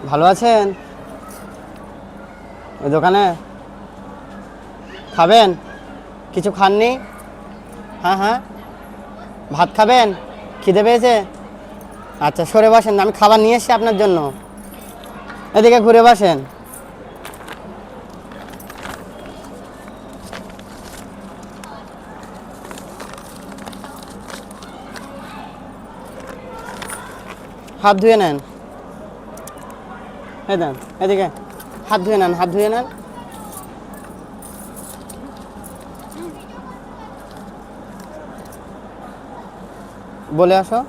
ভালো আছেন? ওই দোকানে খাবেন? কিছু খাননি? হ্যাঁ হ্যাঁ, ভাত খাবেন? খিদে পেয়েছে? আচ্ছা সরে বসেন, আমি খাবার নিয়ে এসেছি আপনার জন্য। এদিকে ঘুরে বসেন। হাত ধুয়ে নেন। এই দেন, এদিকে হাত ধুয়ে নেন, হাত ধুয়ে নেন। বলে আসো,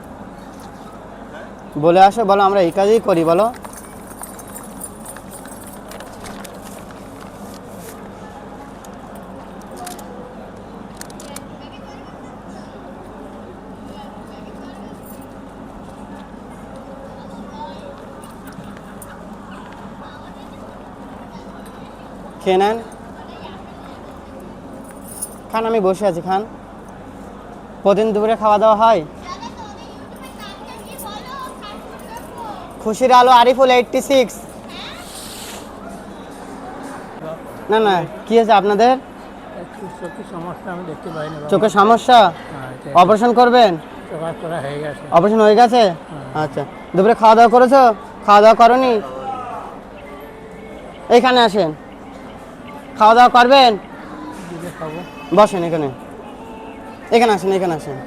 বলে আসো, বলো আমরা এই কাজই করি, বলো। খেয়ে নেন, খান, আমি বসে আছি, খান। প্রতিদিন দুপুরে খাওয়া দাওয়া হয়? খুশির আলো আরিফুল 86। না না, কি আছে আপনাদের? চোখের সমস্যা, আমি দেখতে পাই না। চোখের সমস্যা? অপারেশন করবেন? করা হয়ে গেছে। অপারেশন হয়ে গেছে? আচ্ছা, দুপুরে খাওয়া দাওয়া করেছো? খাওয়া দাওয়া করনি? এইখানে আসেন, খাওয়া দাওয়া করবেন? খাবো। বসেন এখানে, এখানে আসেন, এখানে আসেন।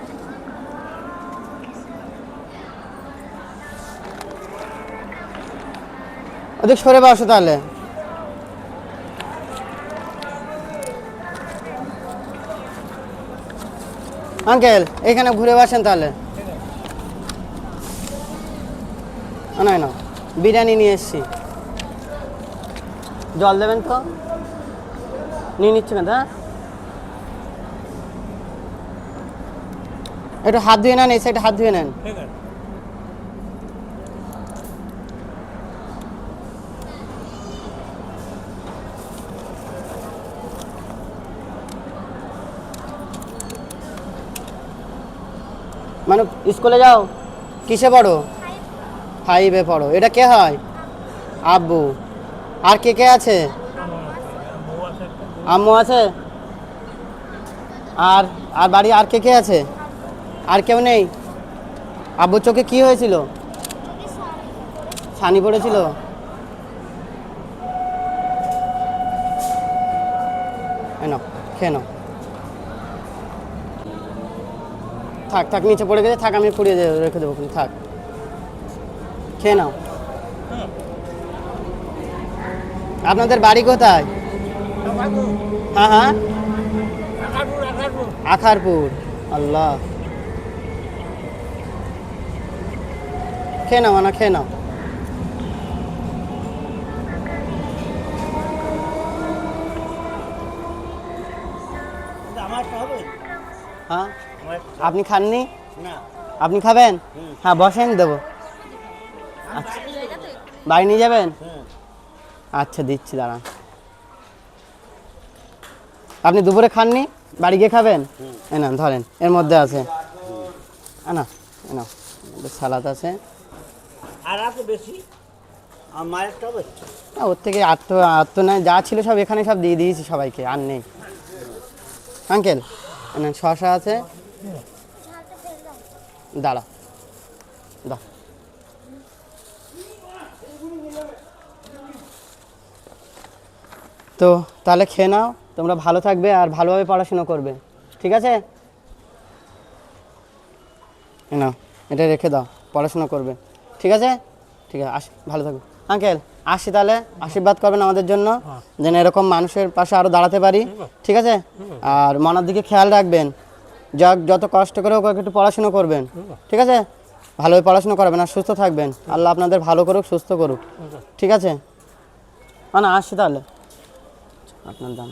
ওদিক সরে বসো তাহলে। আঙ্কেল এখানে ঘুরে বসেন তাহলে। না না, বিরিয়ানি নিয়ে এসছি, জল দেবেন তো? নিয়ে নিচ্ছ কেন? হ্যাঁ, একটু হাত ধুয়ে নেন, এই সাইডে হাত ধুয়ে নেন। ঠিক আছে। মানে স্কুলে যাও? কিসে পড়ো? 5-এ পড়ো। এটা কে হয়? আব্বু। আর কে কে আছে? আম্মু আছে। আর আর বাড়ি আর কে কে আছে? আর কেউ নেই? আব্বুর চোখে কি হয়েছিল? ছানি পড়েছিল? নাও, খেয়ে নাও। থাক থাক, নিচে পড়ে গেছে, থাক, আমি পুড়িয়ে রেখে দেবো, থাক, খেয়ে নাও। আপনাদের বাড়ি কোথায়? হ্যাঁ হ্যাঁ, আখারপুর। আল্লাহ, খেয়ে নাও না, খেয়ে নাও। হ্যাঁ, আপনি খাননি? আপনি খাবেন? হ্যাঁ বসেন, দেবো। আচ্ছা, বাড়ি নিয়ে যাবেন? আচ্ছা দিচ্ছি, দাঁড়ান। আপনি দুপুরে খাননি, বাড়ি গিয়ে খাবেন? এ না ধরেন, এর মধ্যে আছে, না না, সালাদ আছে। আর আছে বেশি? আমার ওর থেকে আর তো নাই, যা ছিল সব এখানে সব দিয়ে দিয়েছি সবাইকে, আর নেই। আঙ্কেল না, শসা আছে, দাঁড়া দাও। তো তাহলে খেয়ে নাও, তোমরা ভালো থাকবে আর ভালোভাবে পড়াশোনা করবে, ঠিক আছে? নাও, এটা রেখে দাও, পড়াশোনা করবে, ঠিক আছে? ঠিক আছে, আসি, ভালো থাকবে। আঙ্কেল আসি তাহলে, আশীর্বাদ করবেন আমাদের জন্য, যেন এরকম মানুষের পাশে আরও দাঁড়াতে পারি, ঠিক আছে? আর মনের দিকে খেয়াল রাখবেন, যত কষ্ট করে হোক একটু পড়াশোনা করবেন, ঠিক আছে? ভালোভাবে পড়াশোনা করবেন আর সুস্থ থাকবেন, আল্লাহ আপনাদের ভালো করুক, সুস্থ করুক, ঠিক আছে? না আসছি তাহলে, আপনার দাম